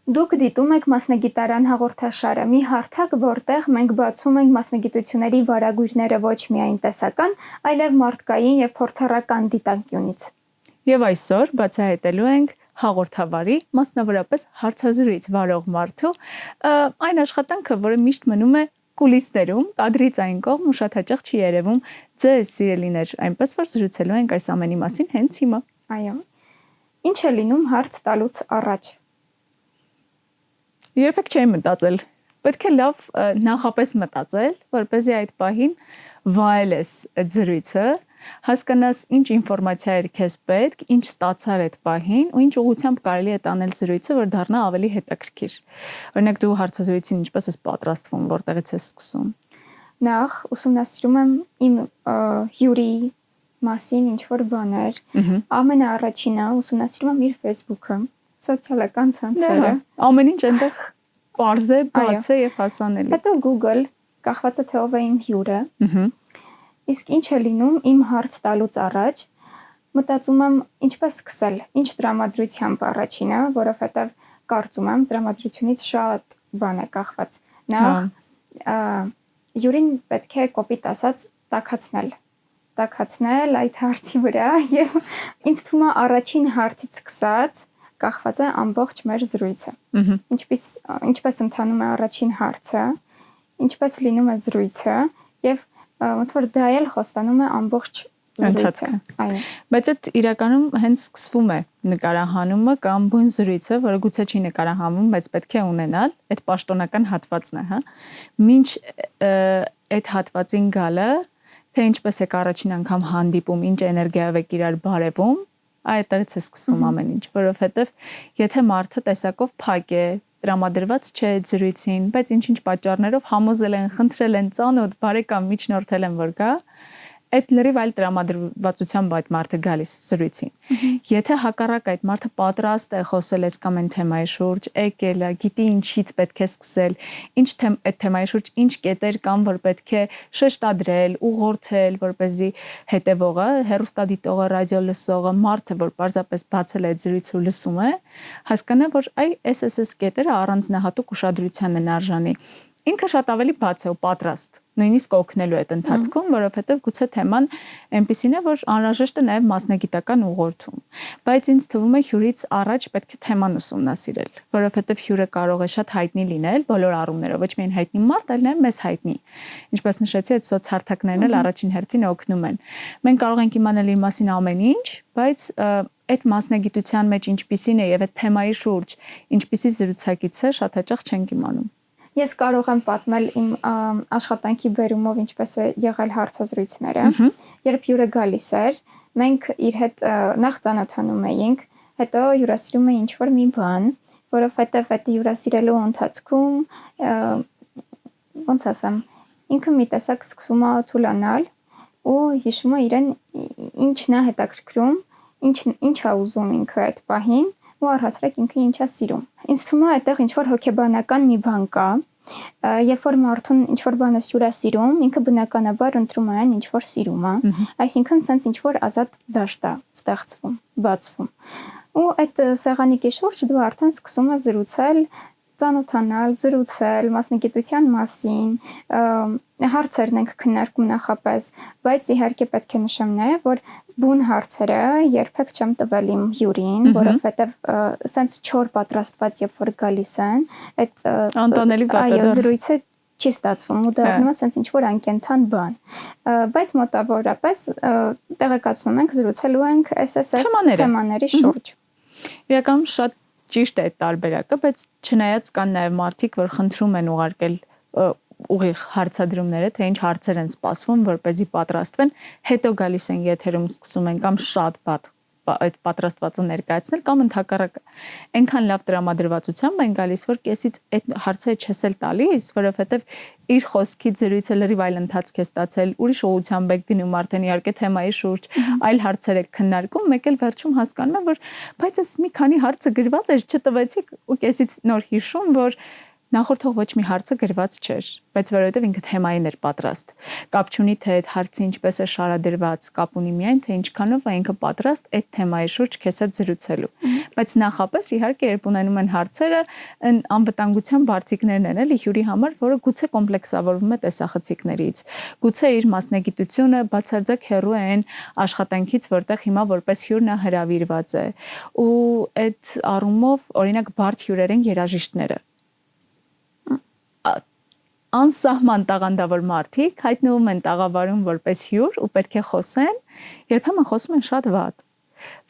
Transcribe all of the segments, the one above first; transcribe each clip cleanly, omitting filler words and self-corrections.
Դուք դիտում եք մասնագիտարան հաղորդաշարը, մի հարթակ, որտեղ մենք բացում ենք մասնագիտությունների վարագույրները ոչ միայն տեսական, այլև մարդկային եւ փորձառական դիտանկյունից։ Եվ այսօր բացահայտելու ենք հաղորդավարի, մասնավորապես հարցազրույց վարող մարդու այն աշխատանքը, որը միշտ մնում է կուլիսներում, կադրից այն կողմ ու շատ հաճախ չի երևում ձեզ, սիրելիներ, այնպես որ զրուցելու ենք այս ամենի մասին հենց հիմա։ Այո։ Ինչ է լինում հարց տալուց առաջ։ Երբեք չէի մտածել։ Պետք է լավ նախապես մտածել, որպեսզի այդ պահին վայելես այդ զրույցը, հասկանաս ինչ ինֆորմացիա էր քեզ պետք, ինչ ստացար այդ պահին ու ինչ ուղղությամբ կարելի է տանել զրույցը, որ դառնա ավելի հետաքրքիր։ Օրինակ դու հարցազրույցին ինչպես ես պատրաստվում, որտեղից ես սկսում։ Նախ ուսումնասիրում եմ իմ հյուրի մասին ինչ որ բաներ։ Ամենաառաջինը ուսումնասիրում եմ իր Facebook-ը, սոցիալական ցանցերը։ Ամեն ինչ այնտեղ պարզ է, բաց է եւ հասանելի։ Հետո Google, կախված է թե ով է իմ հյուրը։ Իսկ ինչ է լինում իմ հարց տալուց առաջ, մտածում եմ ինչպես սկսել, ինչ տրամադրությամբ առաջինը, որովհետեւ կարծում եմ տրամադրությունից շատ բան է կախված։ Նախ հյուրին պետք է կոպիտ ասած տաքացնել այդ հարցի վրա եւ ինձ թվում է առաջին հարցից սկսած կախված է ամբողջ մեր զրույցը։ Ինչպես ընթանում է առաջին հարցը, ինչպես լինում է զրույցը եւ ոնց որ դա էլ խոստանում է ամբողջ զրույցը։ Այո։ Բայց այդ իրականում հենց սկսվում է նկարահանումը կամ բուն զրույցը, որը գուցե չի նկարահանվում, բայց պետք է ունենալ, այդ պաշտոնական հատվածն է, հա։ Մինչ այդ հատվածին գալը, թե ինչպես եք առաջին անգամ հանդիպում, ինչ էներգիայով եք իրար բարևում, այդտեղից է սկսվում ամեն ինչ, որովհետև եթե մարդը տեսակով փակ է, տրամադրված չէ զրույցին, բայց ինչ-ինչ պատճառներով համոզել են, խնդրել են, ծանոթ, բարեկամ միջնորդել են, որ գա, այդ լրիվ այլ տրամադրվածությամբ այդ մարդը գալիս զրույցին։ Եթե հակառակ այդ մարդը պատրաստ է խոսել այս կամ այն թեմայի շուրջ, եկել է, գիտի ինչից պետք է սկսել, այդ թեմայի շուրջ ինչ կետեր կան, որ պետք է շեշտադրել, ուղղորդել, որպեսզի հետևողը, հեռուստադիտողը, ռադիո լսողը, մարդը, որ պարզապես բացել է այդ զրույցը ու լսում է, հասկանա, որ այս կետերը առանձնահատուկ ուշադրության են արժանի։ Ինքը շատ ավելի բաց է ու պատրաստ, նույնիսկ օգնելու այդ ընթացքում, որովհետև գուցե թեման այնպիսին է, որ անհրաժեշտ է նաև մասնագիտական ուղղորդում։ Բայց ինձ թվում է հյուրից առաջ պետք է թեման ուսումնասիրել, որովհետև հյուրը կարող է շատ հայտնի լինել բոլոր առումներով, ոչ միայն հայտնի մարդ, այլ նաև մեզ հայտնի։ Ինչպես նշեցի, այդ սոցհարթակներն էլ առաջին հերթին օգնում են։ Մենք կարող ենք իմանալ իր մասին ամեն ինչ, բայց այդ մասնագիտության մեջ ինչպիսին է եւ այդ թեմայի շուրջ ինչպիսի զրուցակից է, շատ հաճախ չենք իմանում։ Ես կարող եմ պատմել իմ աշխատանքի բերումով ինչպես է եղել հարցազրույցները։ Երբ հյուրը գալիս էր, մենք իր հետ նախ ծանոթանում էինք, հետո հյուրասիրում էի ինչ-որ մի բան, որովհետև այդ հյուրասիրելու ընթացքում ոնց ասեմ, ինքը մի տեսակ սկսում է թուլանալ ու հիշում է իրեն ինչն է հետաքրքրում, ինչ է ուզում ինքը այդ պահին ու առհասարակ ինքը ինչ է սիրում։ Ինձ թվում է այդտեղ ինչ-որ հոգեբանական մի բան կա, երբ որ մարդուն ինչ-որ բանը սիրում, ինքը բնականաբար ընտրում է այն ինչ-որ սիրում է, այսինքն սենց ինչ-որ ազատ դաշտ է ստեղծվում, բացվում։ Ու այդ սեղանիկի շուրջ դու արդեն սկսում ես զրուցել, ծանոթանալ, զրուցել մասնագիտության մասին, հարցերն ենք քննարկում նախապես, բայց իհարկե պետք է նշեմ նաև, որ բուն հարցերը երբեք չեմ տվել իմ հյուրին, որովհետև սենց չոր պատրաստված երբ որ գալիս են, այդ անտանելի այո, զրույցը չի ստացվում ու դառնում է սենց ինչ-որ անկենթան բան։ Բայց մոտավորապես տեղեկացնում ենք, զրուցելու ենք թեմաների շուրջ։ Իրականում շատ ճիշտ է այդ տարբերակը, բայց չնայած կան նաև մարդիկ, որ խնդրում են ուղարկել ուղիղ հարցադրումները, թե ինչ հարցեր են սպասվում, որպեսզի պատրաստվեն, հետո գալիս են եթերում սկսում են կամ շատ վատ այդ պատրաստվածը ներկայացնել կամ ընդհակառակը այնքան լավ տրամադրվածությամբ են գալիս, որ կեսից այդ հարցերը չես էլ տալիս, որովհետև իր խոսքից զրույցը լրիվ այլ ընթացք է ստացել, ուրիշ ուղղությամբ եք գնում արդեն իհարկե թեմայի շուրջ, այլ հարցեր եք քննարկում, մեկ էլ վերջում հասկանում եմ, որ բայց այս մի քանի հարցը գրված էր, չտվեցիք ու կեսից նոր հիշում, որ նախորդող ոչ մի հարցը գրված չէր, բայց որովհետև ինքը թեմային էր պատրաստ։ Կապ չունի թե այդ հարցը ինչպես է շարադրված, կապ ունի միայն թե ինչքանով է ինքը պատրաստ այդ թեմայի շուրջ քեզ հետ զրուցելու։ Բայց նախապես իհարկե երբ ունենում են հարցերը, անվտանգության բարձիկներն են, էլի հյուրի համար, որը գուցե կոմպլեքսավորվում է տեսախցիկներից, գուցե իր մասնագիտությունը բացարձակ հեռու է այն աշխատանքից, որտեղ հիմա որպես հյուր նա հրավիրված է։ Ու այդ առումով օրինակ բարդ հյուրեր են երաժիշտները։ Անսահման տաղանդավոր մարդիկ հայտնվում են տաղավարում որպես հյուր ու պետք է խոսեն, երբեմն խոսում են շատ վատ,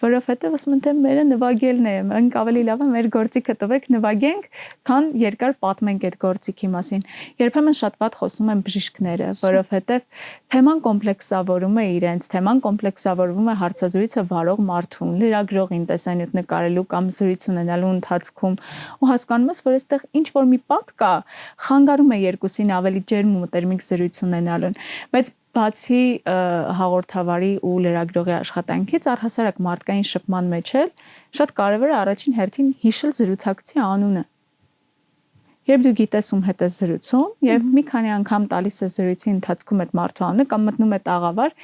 որովհետև ասում են թե մերը նվագելն է, մենք ավելի լավ է մեր գործիքը տվեք նվագենք, քան երկար պատմենք այդ գործիքի մասին։ Երբեմն շատ վատ խոսում են բժիշկները, որովհետև թեման կոմպլեքսավորում է իրենց, թեման կոմպլեքսավորվում է հարցազրույցը վարող մարդուն, լրագրողին տեսանյութ նկարելու կամ զրույց ունենալու ընթացքում, ու հասկանում ես, որ այստեղ ինչ որ մի պատ կա, խանգարում է երկուսին ավելի ջերմ ու մտերմիկ զրույց ունենալուն, բայց բացի հաղորդավարի ու լրագրողի աշխատանքից առհասարակ մարդկային շփման մեջ էլ շատ կարևոր է առաջին հերթին հիշել զրուցակցի անունը։ Երբ դու գիտես ում հետ ես զրուցում եւ մի քանի անգամ տալիս ես զրույցի ընթացքում այդ մարդու անունը կամ մտնում է տաղավար,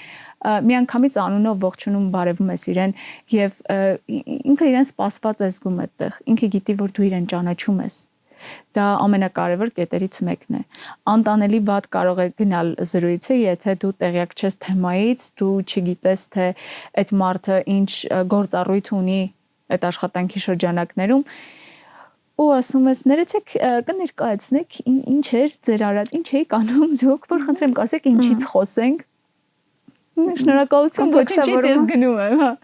միանգամից անունով ողջունում բարևում ես իրեն եւ ինքը իրեն սպասված է զգում այդտեղ, ինքը գիտի, որ դու իրեն ճանաչում ես։ Դա ամենակարևոր կետերից մեկն է։ Անտանելի վատ կարող է գնալ զրույցը, եթե դու տեղյակ չես թեմայից, դու չգիտես թե այդ մարդը ինչ գործառույթ ունի այդ աշխատանքի շրջանակներում, ու ասում ես ներեցեք կներկայացնեք ինչ էր ձեր արած, ինչ էիք անում դուք, որ խնդրեմ կասեք ինչից խոսենք։ Շնորհակալություն, ոչինչից ես գնում եմ, հա։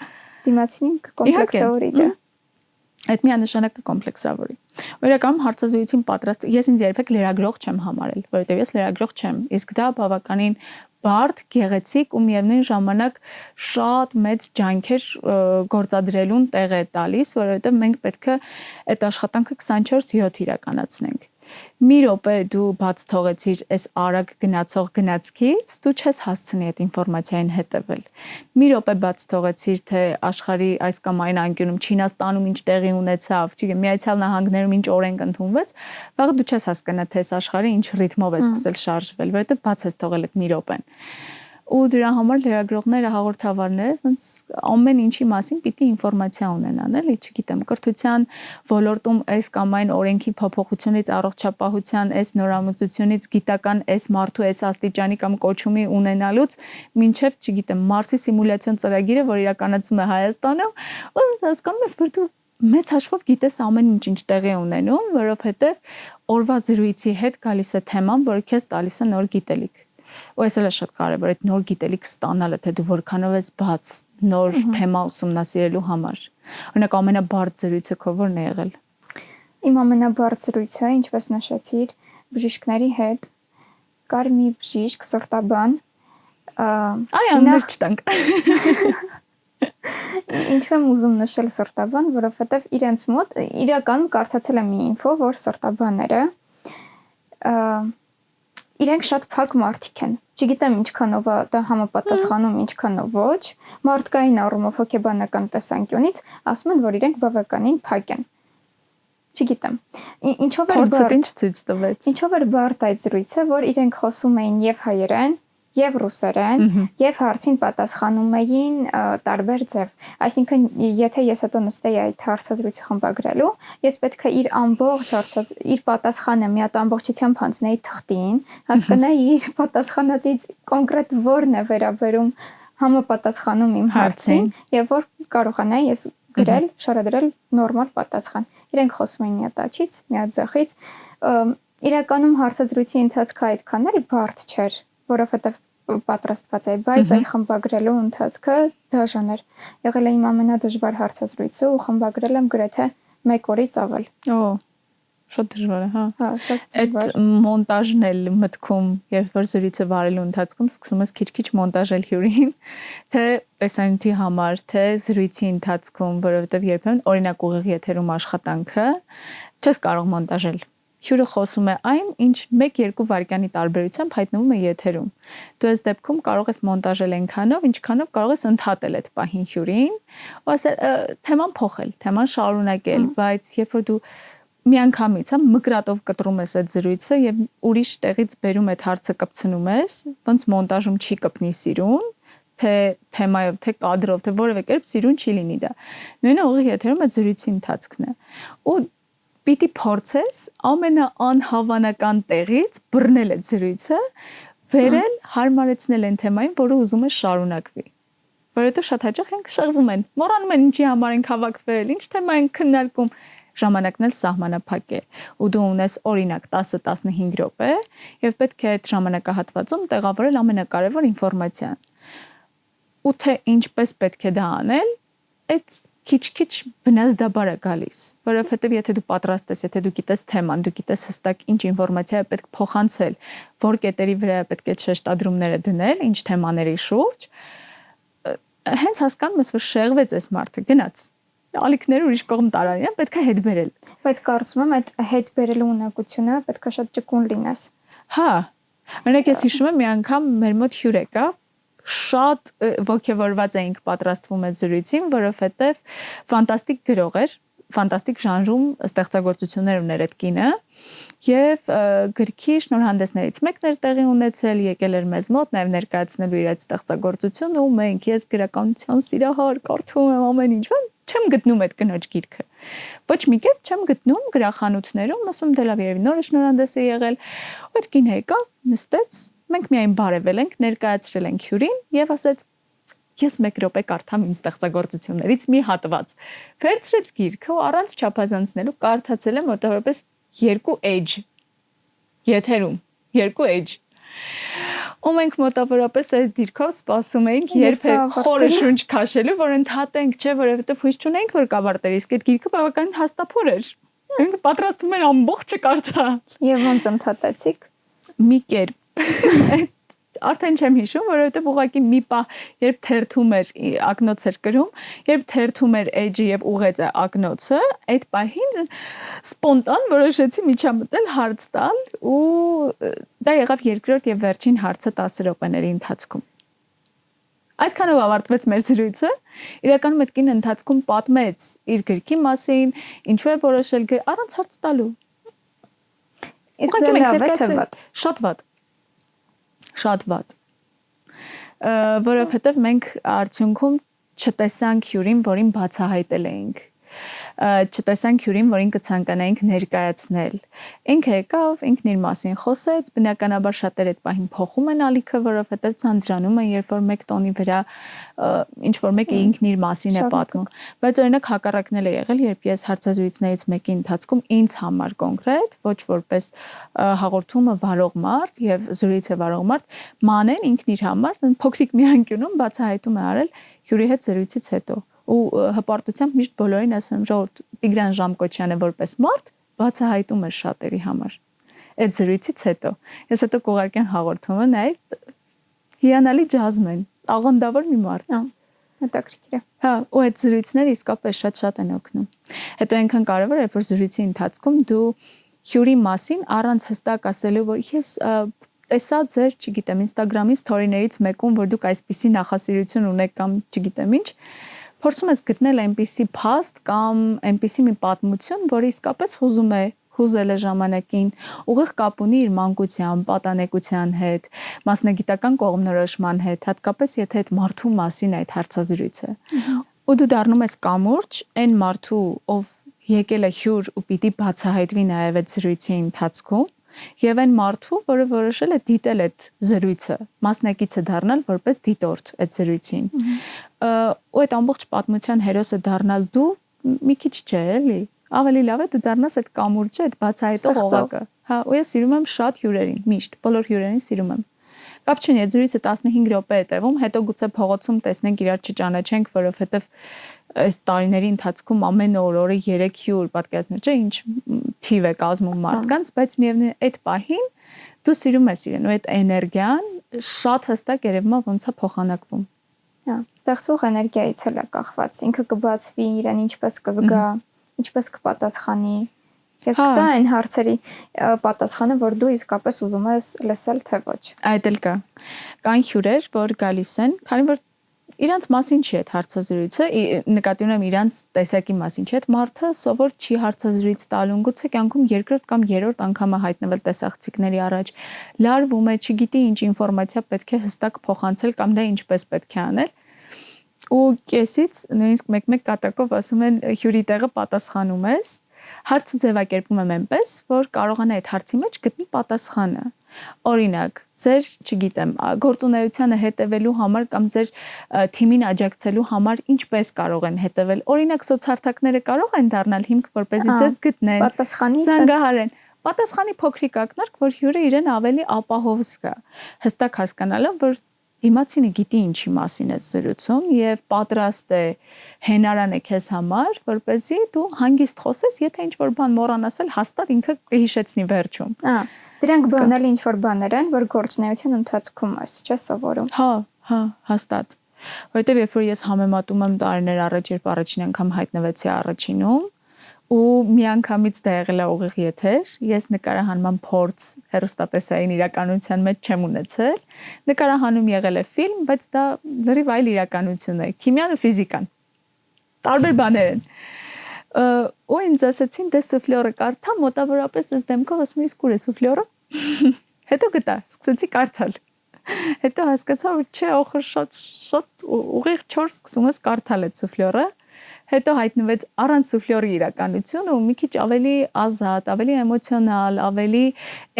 Դիմացինին կոմպլեքսավորի դա։ Այդ միանշանակ կոմպլեքսավորի։ Իրականում հարցազրույցին պատրաստ ես ինձ երբեք լրագրող չեմ համարել, որովհետև ես լրագրող չեմ, իսկ դա բավականին բարդ, գեղեցիկ ու միևնույն ժամանակ շատ մեծ ջանքեր գործադրելուն տեղ է տալիս, որովհետև մենք պետք է այդ աշխատանքը 24/7 իրականացնենք։ Մի րոպե դու բաց թողեցիր այս արագ գնացող գնացքից, դու չես հասցնի այդ ինֆորմացիային հետևել։ Մի րոպե բաց թողեցիր, թե աշխարհի այս կամ այն անկյունում Չինաստանում ինչ տեղի ունեցավ, չգիտեմ, Միացյալ Նահանգներում ինչ օրենք ընդունվեց, վաղը դու չես հասկանա, թե այս աշխարհը ինչ ռիթմով է սկսել շարժվել, որովհետև բաց ես թողել այդ մի րոպեն։ Ու դրա համար լրագրողները, հաղորդավարները ասենց ամեն ինչի մասին պիտի ինֆորմացիա ունենան, էլի, չգիտեմ, կրթության ոլորտում այս կամ այն օրենքի փոփոխությունից, առողջապահության այս նորամուծությունից, գիտական այս մարդու այս աստիճանի կամ կոչումի ունենալուց, մինչև, չգիտեմ, Մարսի սիմուլյացիոն ծրագիրը, որ իրականացում է Հայաստանում, ու հասկանում ես, որ դու մեծ հաշվով գիտես ամեն ինչ տեղի ունենում, որովհետև օրվա զրույցի հետ գալիս է թեման, որը քեզ տալիս է նոր գիտելիք։ Ու այս էլ է շատ կարևոր, այդ նոր գիտելիք ստանալը, թե դու որքանով ես բաց նոր թեմա ուսումնասիրելու համար։ Օրինակ ամենաբարդ զրույցը քո ո՞րն է եղել։ Իմ ամենաբարդ զրույցը, ինչպես նշեցիր, բժիշկների հետ կար մի բժիշկ, սրտաբան, Այ աններ չտանք։ Ինչու եմ ուզում նշել սրտաբան, որովհետև իրենց մոտ իրականում կարդացել եմ մի ինֆո, որ սրտաբանները իրենք շատ փակ մարդիկ են։ Չգիտեմ ինչքանով է դա համապատասխանում, ինչքանով ոչ, մարդկային առումով հոգեբանական տեսանկյունից ասում են, որ իրենք բավականին փակ են։ Չգիտեմ։ Ինչով էր Փորձդ ինչ ցույց տվեց։ Ինչով էր բարդ այդ զրույցը, որ իրենք խոսում էին եւ հայերեն, եւ ռուսերեն, եւ հարցին պատասխանում էին տարբեր ձև։ Այսինքն, եթե ես հետո նստեի այդ հարցազրույցը խմբագրելու, ես պետք է իր ամբողջ իր պատասխանը մի հատ ամբողջությամբ հանձնեի թղթին, հասկանայի իր պատասխանածից կոնկրետ որն է վերաբերում համապատասխանում իմ հարցին, եւ որ կարողանայի ես գրել, շարադրել նորմալ պատասխան։ Իրենք խոսում էին մի հատ աչից, մի հատ ձախից։ Իրականում հարցազրույցի ընթացքը այդքան էլ բարդ չէր, որովհետև պատրաստված էի, բայց այն խմբագրելու ընթացքը դաժան էր։ Եղել է իմ ամենադժվար հարցազրույցը ու խմբագրել եմ գրեթե 1 օրից ավել։ Օ, շատ դժվար է, հա։ Հա, շատ դժվար։ Այդ մոնտաժն էլ մտքում, երբ որ զրույցը վարելու ընթացքում սկսում ես քիչ-քիչ մոնտաժել հյուրին, թե տեսանյութի համար, թե զրույցի ընթացքում, որովհետև երբեմն օրինակ ուղիղ եթերում աշխատանքը չես կարող մոնտաժել։ Հյուրը խոսում է այն, ինչ 1-2 վայրկյանի տարբերությամբ հայտնվում է եթերում։ Դու այս դեպքում կարող ես մոնտաժել այնքանով, ինչքանով կարող ես ընդհատել այդ պահին հյուրին, ու ասել թեման փոխել, թեման շարունակել, բայց երբ որ դու միանգամից, հա, մկրատով կտրում ես այդ զրույցը եւ ուրիշ տեղից բերում այդ հարցը կպցնում ես, ոնց մոնտաժում չի կպնի սիրուն, թե թեմայով, թե կադրով, թե որևէ կերպ սիրուն չի լինի դա։ Նույնը ուղիղ եթերում այդ զրույցի ընթացքն է։ Ու պիտի փորձես ամենաանհավանական տեղից բռնել այդ զրույցը, վերել, հարմարեցնել այն թեմային, որը ուզում ես շարունակվի։ Որովհետեւ շատ հաճախ ենք շեղվում են, մոռանում են ինչի համար ենք հավաքվել, ինչ թեմա ենք քննարկում, ժամանակն էլ սահմանափակ է ու դու ունես օրինակ 10-15 րոպե եւ պետք է այդ ժամանակահատվածում տեղավորել ամենակարևոր ինֆորմացիան։ Ու թե ինչպես պետք է դա անել, այդ քիչ-քիչ բնազդաբար է գալիս, որովհետեւ եթե դու պատրաստ ես, եթե դու գիտես թեման, դու գիտես հստակ ինչ ինֆորմացիա է պետք փոխանցել, որ կետերի վրա է պետք է շեշտադրումները դնել, ինչ թեմաների շուրջ, հենց հասկանում ես, որ շեղվեց այս մարդը, գնաց ալիքները ուրիշ կողմ տարան, պետք է հետ բերել։ Բայց կարծում եմ այդ հետ բերելու ունակությունը պետք է շատ ճկուն լինես։ Հա, օրինակ ես հիշում եմ մի անգամ մեր մոտ հյուր եկավ, շատ ոգևորված էինք պատրաստվում այդ զրույցին, որովհետև ֆանտաստիկ գրող էր, ֆանտաստիկ ժանրում ստեղծագործություններ ուներ այդ կինը, եւ գրքի շնորհանդեսներից մեկն էր տեղի ունեցել, եկել էր մեզ մոտ, նաեւ ներկայացնելու իր այդ ստեղծագործությունը, ու մենք ես գրականության սիրահար, կարդում եմ ամեն ինչ, չեմ գտնում այդ կնոջ գիրքը։ Ոչ մի կերպ չեմ գտնում գրախանութներում, ասում դե լավ երևի նորը շնորհանդես է եղել։ Ու այդ կինը եկավ, նստեց, մենք միայն բարևել ենք, ներկայացրել ենք հյուրին եւ ասեց. Ես 1 րոպե կարդամ իմ ստեղծագործություններից մի հատված։ Վերցրեց գիրքը ու առանց չափազանցնելու կարդացել է մոտավորապես 2 էջ։ Եթերում 2 էջ։ Ու մենք մոտավորապես այս դիրքով սպասում էինք, երբ է խորը շունչ քաշելու, որ ընդհատենք, չէ, որովհետև հույս չունեինք, որ կավարտել, իսկ այդ գիրքը բավականին հաստափոր էր։ Մենք պատրաստվում ենք ամբողջը կարդալ։ Եվ ոնց ընդհատեցիք։ Մի կերպ արդեն չեմ հիշում, որովհետև ուղղակի մի պահ, երբ թերթում էր ակնոց էր գրում, երբ թերթում էր էջը եւ ուղեց ակնոցը, այդ պահին սպոնտան որոշեցի միջամտել հարց տալ ու դա եղավ երկրորդ եւ վերջին հարցը 10 րոպեների ընթացքում։ Այդքանով ավարտվեց մեր զրույցը։ Իրականում այդ կինը ընթացքում պատմեց իր գրքի մասին, ինչու է որոշել գրել առանց հարց տալու։ Իսկ դա լավ է թե վատ։ Շատ վատ, որովհետև մենք արդյունքում չտեսանք հյուրին, որին բացահայտել էինք, չտեսանք հյուրին, որին կցանկանայինք ներկայացնել։ Ինքը եկավ, ինքն իր մասին խոսեց, բնականաբար շատեր այդ պահին փոխում են ալիքը, որովհետև ցանցրանում են, երբ որ մեկ տոնի վրա ինչ որ մեկը ինքն իր մասին է պատմում։ Բայց օրինակ հակառակն էլ է եղել, երբ ես հարցազրույցներից մեկի ընթացքում ինձ համար կոնկրետ, ոչ որպես հաղորդումը վարող մարդ եւ զրույցը վարող մարդ, մանեն ինքն իր համար փոքրիկ մի անկյունում բացահայտում է արել հյուրի հետ զրույցից հետո։ Ու հպարտությամբ միշտ բոլորին ասում եմ, ժողովուրդ Տիգրան Ժամկոչյանը որպես մարդ բացահայտում է շատերի համար։ Այդ զրույցից հետո ես հետո կուղարկեմ հաղորդումը, նայ հիանալի ջազմեն, աղանդավոր մի մարդ։ Հետաքրքիր է։ Հա, ու այդ զրույցները իսկապես շատ են օգնում։ Հետո այնքան կարևոր է, որ զրույցի ընթացքում դու հյուրի մասին առանց հստակ ասելու, որ ես տեսա ձեր, չգիտեմ, Instagram-ի story-ներից մեկում, որ դուք այսպիսի նախասիրություն ունեք կամ չգիտեմ ինչ, փորձում ես գտնել այնպիսի փաստ կամ այնպիսի մի պատմություն, որը իսկապես հուզել է ժամանակին, ուղիղ կապ ունի իր մանկության, պատանեկության հետ, մասնագիտական կողմնորոշման հետ, հատկապես եթե այդ մարդու մասին է այդ հարցազրույցը։ Ու դու դառնում ես կամուրջ այն մարդու, ով եկել է հյուր ու պիտի բացահայտվի նաև այդ զրույցի ընթացքում, եւ այն մարդու, որը որոշել է դիտել այդ զրույցը, մասնակիցը դառնալ որպես դիտորդ այդ զրույցին։ Ու այդ ամբողջ պատմության հերոսը դառնալ դու մի քիչ չէ, էլի։ Ավելի լավ է դու դառնաս այդ կամուրջը, այդ բացահայտող օղակը։ Հա, ու ես սիրում եմ շատ հյուրերին, միշտ բոլոր հյուրերին սիրում եմ։ Կապ չունի, այդ զրույցը 15 րոպե է տևում, հետո գուցե փողոցում տեսնենք իրար չճանաչենք, որովհետև այս տարիների ընթացքում ամեն օրը 3 հյուր պատկերացնում, չէ, ինչ թիվ է կազմում մարդկանց, բայց միևնույն է այդ պահին դու սիրում ես իրեն ու այդ էներգիան շատ հստակ երևում է ոնց է փոխանակվում։ Հա, ստեղծվող էներգիայից էլ է կախված, ինքը կբացվի, իրեն ինչպես կզգա, ինչպես կպատասխանի։ Ես կտա այն հարցերի պատասխանը, որ դու իսկապես ուզում ես լսել թե ոչ։ Այդ էլ կա։ Կան հյուրեր, որ գալիս են, քանի որ իրանց մասին չի այդ հարցազրույցը, նկատի ունեմ իրանց տեսակի մասին չի, այդ մարդը սովոր չի հարցազրույց տալուն, գուցե կյանքում երկրորդ կամ երրորդ անգամ է հայտնվել տեսախցիկների առաջ, լարվում է, չգիտի ինչ ինֆորմացիա պետք է հստակ փոխանցել կամ դա ինչպես պետք է անել։ Ու կեսից նույնիսկ մեկ-մեկ կատակով ասում են հյուրի տեղը պատասխանում ես, հարցը ձևակերպում եմ այնպես, որ կարողանա այդ հարցի մեջ գտնի պատասխանը։ Օրինակ, ձեր, չգիտեմ, գործունեությանը հետևելու համար կամ ձեր թիմին աջակցելու համար ինչպես կարող են հետևել։ Օրինակ, սոցհարթակները կարող են դառնալ հիմք, որպեսզի ձեզ գտնեն, զանգահարեն։ Պատասխանի փոքրիկ ակնարկ, որ հյուրը իրեն ավելի ապահով զգա, հստակ հասկանալով, որ դիմացինը գիտի ինչի մասին է զրուցում եւ պատրաստ է հենարան է քեզ համար, որպեսզի դու հանգիստ խոսես, եթե ինչ-որ բան մոռանաս, հաստատ ինքը կհիշեցնի վերջում։ Դրանք բանել ինչ-որ բաներ են, որ գործունեության ընթացքում ես, չէ՞ սովորում։ Հա, հաստատ։ Որովհետեւ երբ որ ես համեմատում եմ տարիներ առաջ, երբ առաջին անգամ հայտնվեցի առաջինում, ու միանգամից դա եղել է ուղիղ եթեր, ես նկարահանման փորձ հեռուստատեսային իրականության մեջ չեմ ունեցել, նկարահանում եղել է ֆիլմ, բայց դա լրիվ այլ իրականություն է, քիմիան ու ֆիզիկան, տարբեր բաներ են, ու ինձ ասացին, դե սուֆլյորը կարդա, մոտավորապես այս դեմքով ասում ես կուր է սուֆլյորը, հետո գտա, սկսեցի կարդալ, հետո հասկացա, որ չէ, ոխր շատ ուղիղ 4 սկսում ես կարդալ այդ սուֆլյորը, հետո հայտնվեց առանց սուֆլյորի իրականությունը ու մի քիչ ավելի ազատ, ավելի էմոցիոնալ, ավելի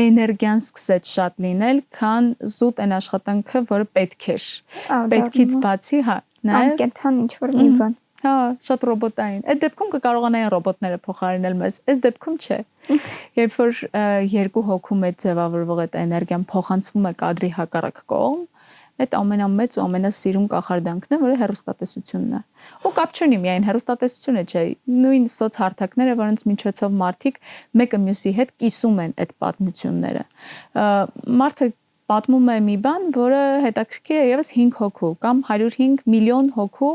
էներգիան սկսեց շատ լինել, քան զուտ այն աշխատանքը, որը պետք էր։ Պետքից բացի, հա, նաև անկենդան ինչ-որ մի բան։ Հա, շատ ռոբոտային։ Այդ դեպքում կկարողանային ռոբոտները փոխարինել մեզ, այս դեպքում չէ։ Երբ որ երկու հոգու մեջ ձևավորվող այդ էներգիան փոխանցվում է կադրի հակառակ կողմ, այդ ամենամեծ ու ամենասիրուն կախարդանքն է, որը հեռուստատեսությունն է։ Ու կապ չունի միայն հեռուստատեսությունը, չէ, նույն սոցհարթակները, որոնց միջոցով մարդիկ մեկը մյուսի հետ կիսում են այդ պատմությունները։ Մարդը պատմում է մի բան, որը հետաքրքիր է եւս 5 հոգու կամ 105 միլիոն հոգու,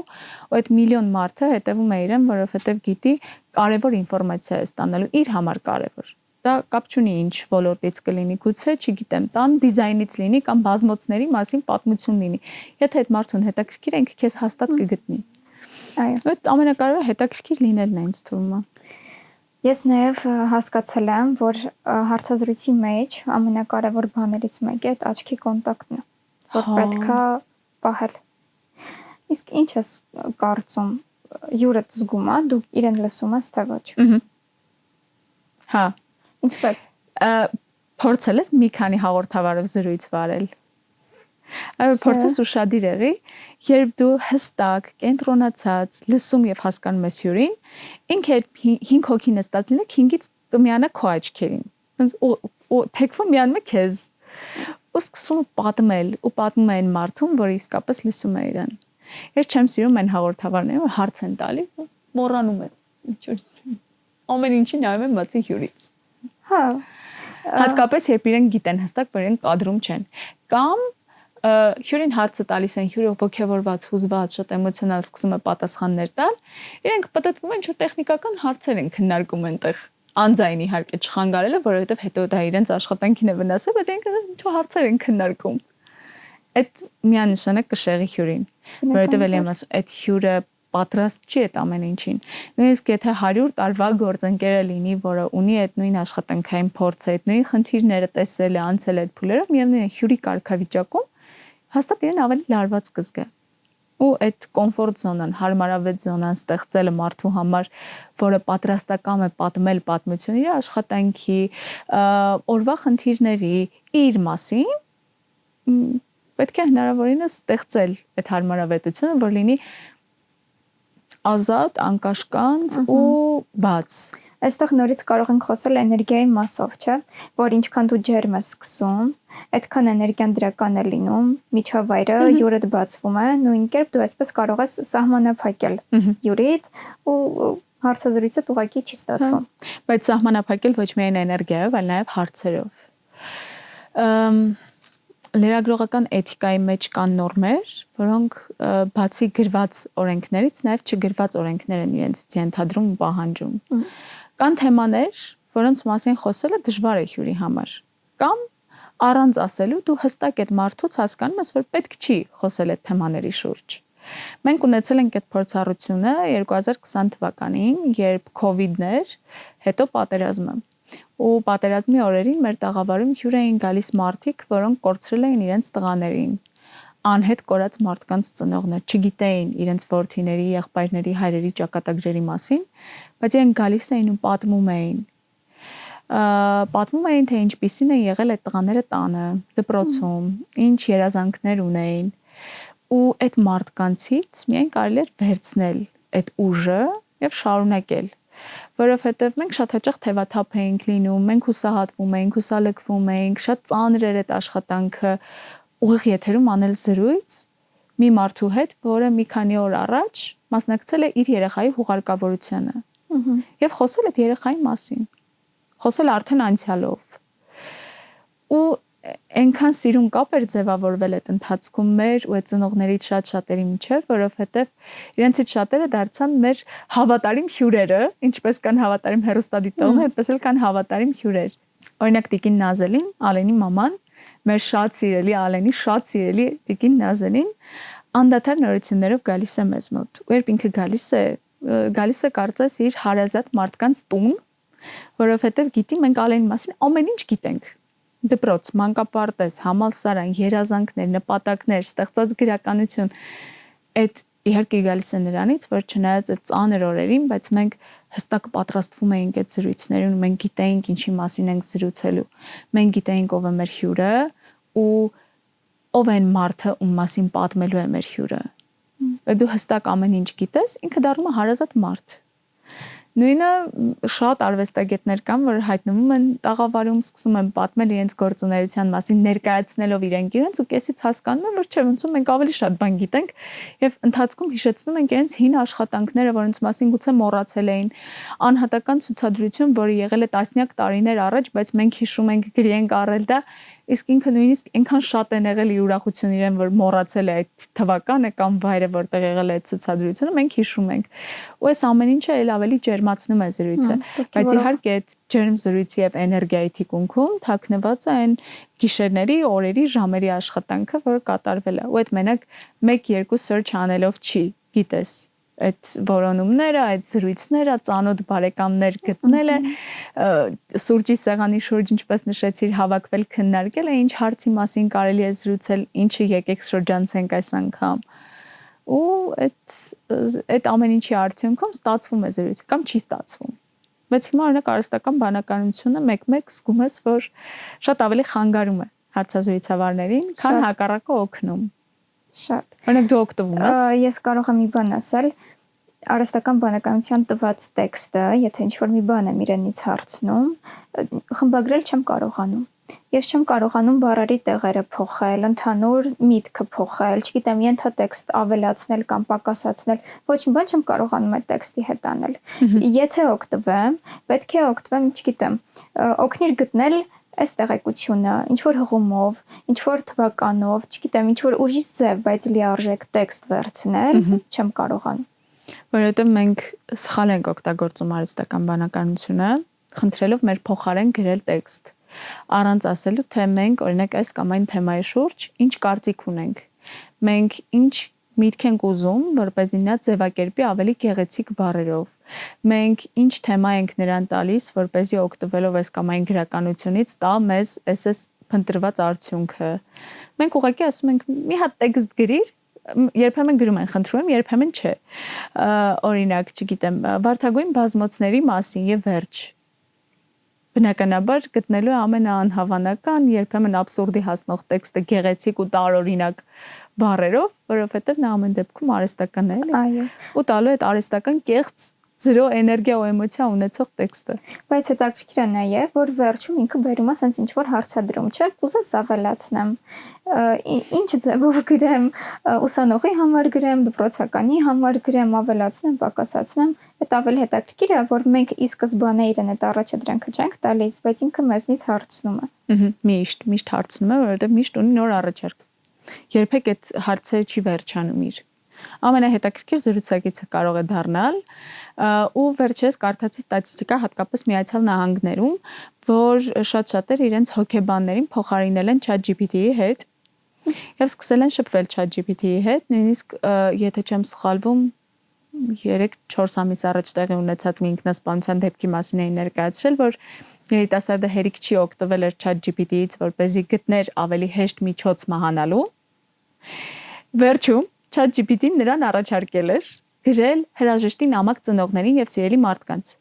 ու այդ միլիոն մարդը հետևում է իրեն, որովհետեւ գիտի կարևոր ինֆորմացիա է ստանալու, իր համար կարևոր։ Դա կապ չունի ինչ ոլորտից կլինի, գուցե, չգիտեմ, տան դիզայնից լինի կամ բազմոցների մասին պատմություն լինի։ Եթե այդ մարդուն հետաքրքիր է, ինքը քեզ հաստատ կգտնի։ Այո։ Այդ ամենակարևորը հետաքրքիր լինելն է, ինձ թվում է։ Ես նաև հասկացել եմ, որ հարցազրույցի մեջ ամենակարևոր բաներից մեկը այդ աչքի կոնտակտն է, որ պետքա պահել։ Իսկ ինչ ես կարծում, յուրը զգում է, դու իրեն լսում ես թե ոչ։ Հա։ Ինչպես։ Փորձել ես մի քանի հաղորդավարով զրույց վարել։ Այո, փորձես ուշադիր եղի, երբ դու հստակ, կենտրոնացած, լսում եւ հասկանում ես հյուրին, ինքը այդ 5 հոգի նստած լինի, 5-ից կմիանա քո աչքերին։ Ոնց ու թեքվում միանում է քեզ։ Ու սկսում պատմել, ու պատմում է այն մարդուն, որը իսկապես լսում է իրեն։ Ես չեմ սիրում այն հաղորդավարները, որ հարց են տալի, մոռանում են։ Ամեն ինչի նայում են բացի հյուրից։ Հա։ Հատկապես երբ իրենք գիտեն հստակ, որ իրենք կադրում չեն։ Կամ հյուրին հարցը տալիս են, հյուրը ոգևորված, հուզված, շատ էմոցիոնալ սկսում է պատասխաններ տալ, իրենք պատտվում են, որ տեխնիկական հարցեր են քննարկում այնտեղ, անձայն իհարկե չխանգարելը, որովհետև հետո դա իրենց աշխատանքին է վնասում, բայց իրենք ինչ-որ հարցեր են քննարկում։ Այդ միանշանակ կշեղի հյուրին, որովհետև ելի եմ ասում, այդ հյուրը պատրաստ չի այդ ամեն ինչին։ Նույնիսկ եթե 100 տարվա գործընկերը լինի, որը ունի այդ նույն աշխատանքային փորձը, այդ նույն խնդիրները տեսել է, անցել է այդ փուլերով, միևնույն է հյուրի կարգավիճակում հաստատ իրեն ավելի լարված կզգա։ Ու այդ կոմֆորտ զոնան, հարմարավետ զոնան ստեղծելը մարդու համար, որը պատրաստական է պատմել պատմություն իր աշխատանքի, օրվա խնդիրների, իր մասին, պետք է հնարավորինս ստեղծել այդ հարմարավետությունը, որ լինի ազատ, անկաշկանդ ու բաց։ Այստեղ նորից կարող ենք խոսել էներգիայի մասով, չէ՞, որ ինչքան դու ջերմ ես սկսում, այդքան էներգիան դրական է լինում, միջավայրը յուրդ բացվում է, նույն կերպ դու այսպես կարող ես սահմանափակել յուրիդ ու հարցազրույցը ուղղակի չի ստացվում։ Բայց սահմանափակել ոչ միայն էներգիայով, այլ նաև հարցերով։ Լրագրողական էթիկայի մեջ կան նորմեր, որոնք բացի գրված օրենքներից նաև չգրված օրենքներ են իրենցից ենթադրում ու պահանջում։ Կան թեմաներ, որոնց մասին խոսելը դժվար է հյուրի համար, կամ առանց ասելու դու հստակ այդ մարդուց հասկանում ես, որ պետք չի խոսել այդ թեմաների շուրջ։ Մենք ունեցել ենք այդ փորձառությունը 2020 թվականին, երբ COVID-ն էր, հետո պատերազմը։ Ու պատերազմի օրերին մեր տաղավարում հյուր էին գալիս մարդիկ, որոնք կորցրել էին իրենց տղաներին, անհետ կորած մարդկանց ծնողներ, չգիտեին իրենց որդիների, եղբայրների, հայրերի ճակատագրերի մասին, բայց իրենք գալիս էին ու պատմում էին, թե ինչպիսին է եղել այդ տղաները տանը, դպրոցում, ինչ երազանքներ ունեին, ու այդ մարդկանցից միայն կարելի էր վերցնել այդ ուժը եւ շարունակել, որովհետեւ մենք շատ հաճախ թևաթափ էինք լինում, մենք հուսահատվում էինք, հուսալքվում էինք, շատ ծանր էր այդ աշխատանքը ուղիղ եթերում անել զրույց մի մարդու հետ, որը մի քանի օր առաջ մասնակցել է իր երեխայի հուղարկավորությանը եւ խոսել այդ երեխայի մասին, խոսել արդեն անցյալով։ Ու այնքան սիրուն կապ էր ձևավորվել այդ ընթացքում մեր ու այդ ծնողներից շատերի միջև, որովհետեւ իրենցից շատերը դարձան մեր հավատարիմ հյուրերը, ինչպես կան հավատարիմ հեռուստադիտողներ, այդպես էլ կան հավատարիմ հյուրեր։ Օրինակ Տիկին Նազելին, Ալենի մաման, մեր շատ սիրելի Ալենի շատ սիրելի Տիկին Նազելին անդադար նորություններով գալիս է մեզ մոտ։ Ու երբ ինքը գալիս է կարծես իր հարազատ մարդկանց տուն, որովհետև գիտի մենք Ալենի մասին ամեն ինչ գիտենք։ Դպրոց, մանկապարտեզ, համալսարան, երազանքներ, նպատակներ, ստեղծած գրականություն, այդ իհարկե գալիս է նրանից, որ չնայած այդ ծանր օրերին, բայց մենք հստակ պատրաստվում էինք այդ զրույցներին, մենք գիտեինք ինչի մասին ենք զրուցելու։ Մենք գիտեինք ով է մեր հյուրը ու ով է այն մարդը, ում մասին պատմելու է մեր հյուրը։ Ու դու հստակ ամեն ինչ գիտես, ինքը դառնում է հարազատ մարդ։ Նույնը շատ արվեստագետներ կան, որ հայտնվում են տաղավարում, սկսում են պատմել իրենց գործունեության մասին, ներկայացնելով իրենց ու կեսից հասկանում են, որ չէ, ոնց որ մենք ավելի շատ բան գիտենք եւ ընթացքում հիշեցնում ենք իրենց հին աշխատանքները, որոնց մասին գուցե մոռացել էին, անհատական ցուցադրություն, որը եղել է տասնյակ տարիներ առաջ, բայց մենք հիշում ենք, գրի ենք առել դա, իսկ ինքը նույնիսկ այնքան շատ են եղել իր ուրախություն իրեն, որ մոռացել է այդ թվականը կամ վայրը, որտեղ եղել է այդ ցուցադրությունը, մենք հիշում ենք։ Ու այս ամեն ինչը էլ ավելի ջերմացնում է զրույցը, բայց իհարկե այդ ջերմ զրույցի եւ էներգիայի թիկունքում թաքնված է այն գիշերների, օրերի, ժամերի աշխատանքը, որը կատարվել է։ Ու այդ մենակ 1-2 search անելով չի, գիտես, այդ որոնումները, այդ զրույցները, ծանոթ բարեկամներ գտնելը, սուրճի սեղանի շուրջ, ինչպես նշեցիր, հավաքվել, քննարկել է, ինչ հարցի մասին կարելի է զրուցել, ինչը եկեք շրջանցենք այս անգամ։ Ու այդ ամեն ինչի արդյունքում ստացվում է զրույցը կամ չի ստացվում։ Բայց հիմա օրինակ արհեստական բանականությունը մեկ-մեկ զգում ես, որ շատ ավելի խանգարում է հարցազրույցավարներին, քան հակառակը օգնում։ Շատ։ Օրինակ դու օգտվում ես։ Ես կարող եմ մի բան ասել, արհեստական բանականության տված տեքստը, եթե ինչ-որ մի բան եմ իրենից հարցնում, խմբագրել չեմ կարողանում։ Ես չեմ կարողանում բառերի տեղերը փոխել, ընդհանուր միտքը փոխել, չգիտեմ, ենթատեքստ ավելացնել կամ պակասացնել, ոչ մի բան չեմ կարողանում այդ տեքստի հետ անել։ Եթե օգտվեմ, պետք է օգտվեմ, չգիտեմ, օգնիր գտնել այս տեղեկությունը, ինչ որ հղումով, ինչ որ թվականով, չգիտեմ, ինչ որ ուրիշ ձև, բայց լիարժեք տեքստ վերցնել, չեմ կարողանում։ Որովհետև մենք սխալ ենք օգտագործում արհեստական բանականությունը, խնդրելով մեր փոխարեն գրել տեքստ, առանց ասելու, թե մենք օրինակ այս կամ այն թեմայի շուրջ ինչ կարծիք ունենք։ Մենք ինչ միտք ենք ուզում, որպեսզի նա ձևակերպի ավելի գեղեցիկ բառերով։ Մենք ինչ թեմա ենք նրան տալիս, որպեսզի օգտվելով այս կամ այն գրականությունից տա մեզ այս փնտրված արդյունքը։ Մենք ուղղակի ասում ենք՝ մի հատ տեքստ գրիր, երբեմն գրում են, խնդրում եմ, երբեմն չէ։ Օրինակ, չգիտեմ, վարդագույն բազմոցների մասին եւ վերջ։ Բնականաբար գտնելու է ամենաանհավանական, երբեմն աբսուրդի հասնող տեքստը գեղեցիկ ու տարօրինակ բառերով, որովհետև նա ամեն դեպքում արհեստական է, էլի։ Այո։ Ու տալու այդ արհեստական կեղծ զրո էներգիա ու էմոցիա ունեցող տեքստը։ Բայց հետաքրքիր է նաև, որ վերջում ինքը բերում է sense ինչ-որ հարցադրում, չէ՞, կուզես ավելացնեմ։ Ինչ ձևով գրեմ, ուսանողի համար գրեմ, դպրոցականի համար գրեմ, ավելացնեմ, պակասացնեմ։ Այդ ավելի հետաքրքիր է, որ մենք ի սկզբանե իրեն այդ առաջադրանքը չենք տալիս, բայց ինքը մեզնից հարցնում է։ Միշտ հարցնում է, որովհետև միշտ ունի նոր առաջարկ։ Երբեք այդ հարցերը չի վերջանում իր։ Ամենահետաքրքիր զրուցակիցը կարող է դառնալ ու վերջերս կարդացի ստատիստիկա հատկապես Միացյալ Նահանգներում, որ շատ շատեր իրենց հոգեբաններին փոխարինել են ChatGPT-ի հետ Եվ սկսել են շփվել ChatGPT-ի հետ, նույնիսկ եթե չեմ սխալվում 3-4 ամիս առաջ տեղի ունեցած մի ինքնասպանության դեպքի մասին էին ներկայացրել, որ երիտասարդը հերիք չի օգտվել էր ChatGPT-ից, որպեսզի գտներ ավելի հեշտ միջոց մահանալու։ Վերջում ChatGPT-ն նրան առաջարկել էր գրել հրաժեշտի նամակ ծնողներին եւ սիրելի մարդկանց։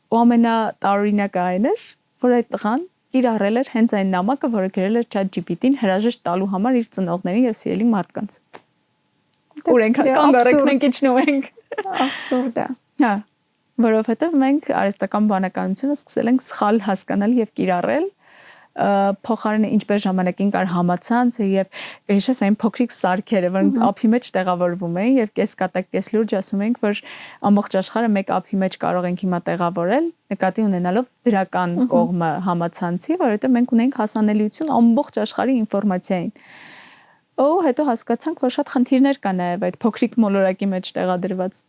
Ու ամենատարօրինակը այն էր, որ այդ տղան կիրառել էր հենց այն նամակը, որը գրել էր ChatGPT-ին հրաժեշտ տալու համար իր ծնողներին եւ սիրելի մարդկանց։ Ուր ենք կանգառեք մենք իջնում ենք։ Աբսուրդ է։ Հա, որովհետեւ մենք արհեստական բանականությունը սկսել ենք սխալ հասկանալ եւ կիրառել, փոխարենը ինչպես ժամանակին կար համացանցը եւ հիշես այն փոքրիկ սարքերը, որոնք ափի մեջ տեղավորվում էին եւ կես կատակ կես լուրջ ասում ենք, որ ամբողջ աշխարհը մեկ ափի մեջ կարող ենք հիմա տեղավորել, նկատի ունենալով դրական կողմը համացանցի, որովհետեւ մենք ունենք հասանելիություն ամբողջ աշխարհի ինֆորմացիային։ Ու հետո հասկացանք, որ շատ խնդիրներ կա նաև այդ փոքրիկ մոլորակի մեջ տեղադրված։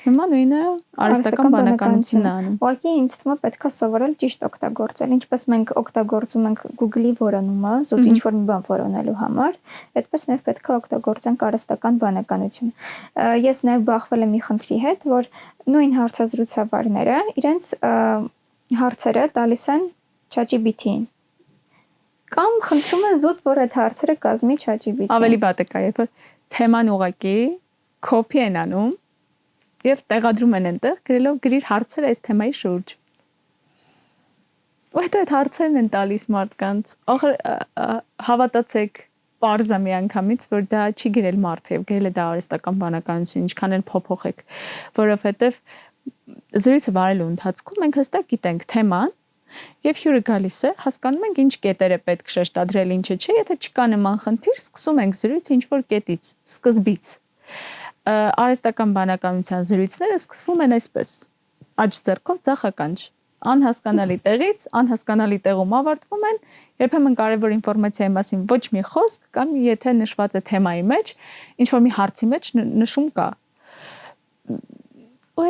Հիմա նույնը արհեստական բանականությունն է անում։ Ուղղակի ինձ թվում է պետքա սովորել ճիշտ օգտագործել, ինչպես մենք օգտագործում ենք Google-ի որոնումը, զուտ ինչ-որ մի բան որոնելու համար, այդպես նաև պետքա օգտագործենք արհեստական բանականություն։ Ես նաև բախվել եմ մի խնդրի հետ, որ նույն հարցազրույցավարները իրենց հարցերը տալիս են ChatGPT-ին։ Կամ խնդրում են զուտ, որ այդ հարցերը կազմի ChatGPT-ին։ Ավելի վատ է կա, երբ թեման ուղղակի copy են անում եւ տեղադրում են այնտեղ, գրելով գրիր հարցերը այս թեմայի շուրջ։ Ու հետո այդ հարցերն են տալիս մարդկանց։ Հավատացեք, պարզա մի անգամից, որ դա չի գրել մարդը եւ գրել է դա արհեստական բանականություն, ինչքան էլ փոփոխեք, որովհետեւ զրույցը վարելու ընթացքում մենք հստակ գիտենք թեման եւ հյուրը գալիս է, հասկանում ենք ինչ կետեր է պետք շեշտադրել, ինչը չէ, եթե չկա նման խնդիր, սկսում ենք զրույցը ինչ-որ կետից, սկզբից։ Արհեստական բանականության զրույցները սկսվում են այսպես. աջ ձեռքով ձախականջ, անհասկանալի տեղից, անհասկանալի տեղում ավարտվում են, երբեմն կարևոր ինֆորմացիայի մասին ոչ մի խոսք կամ եթե նշված է թեմայի մեջ, ինչ-որ մի հարցի մեջ նշում կա։ Ու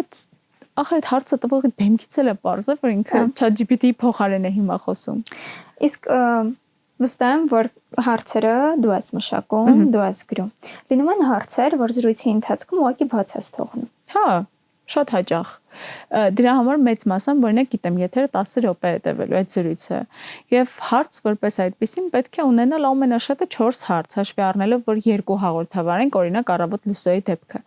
այդ հարցը տվողի դեմքից էլ է պարզ է, որ ինքը ChatGPT-ի փոխարեն է հիմա խոսում։ Իսկ վստահ եմ, որ հարցերը դու ես մշակում, դու ես գրում։ Լինում են հարցեր, որ զրույցի ընթացքում ուղղակի բաց ես թողնում։ Հա, շատ հաճախ։ Դրա համար մեծ մասամբ օրինակ գիտեմ, եթերը 10 րոպե է տևելու այդ զրույցը։ Եվ հարց որպես այդպեսին պետք է ունենալ ամենաշատը 4 հարց, հաշվի առնելով, որ 2 հաղորդավար ենք, օրինակ առավոտ լուսոյի դեպքը։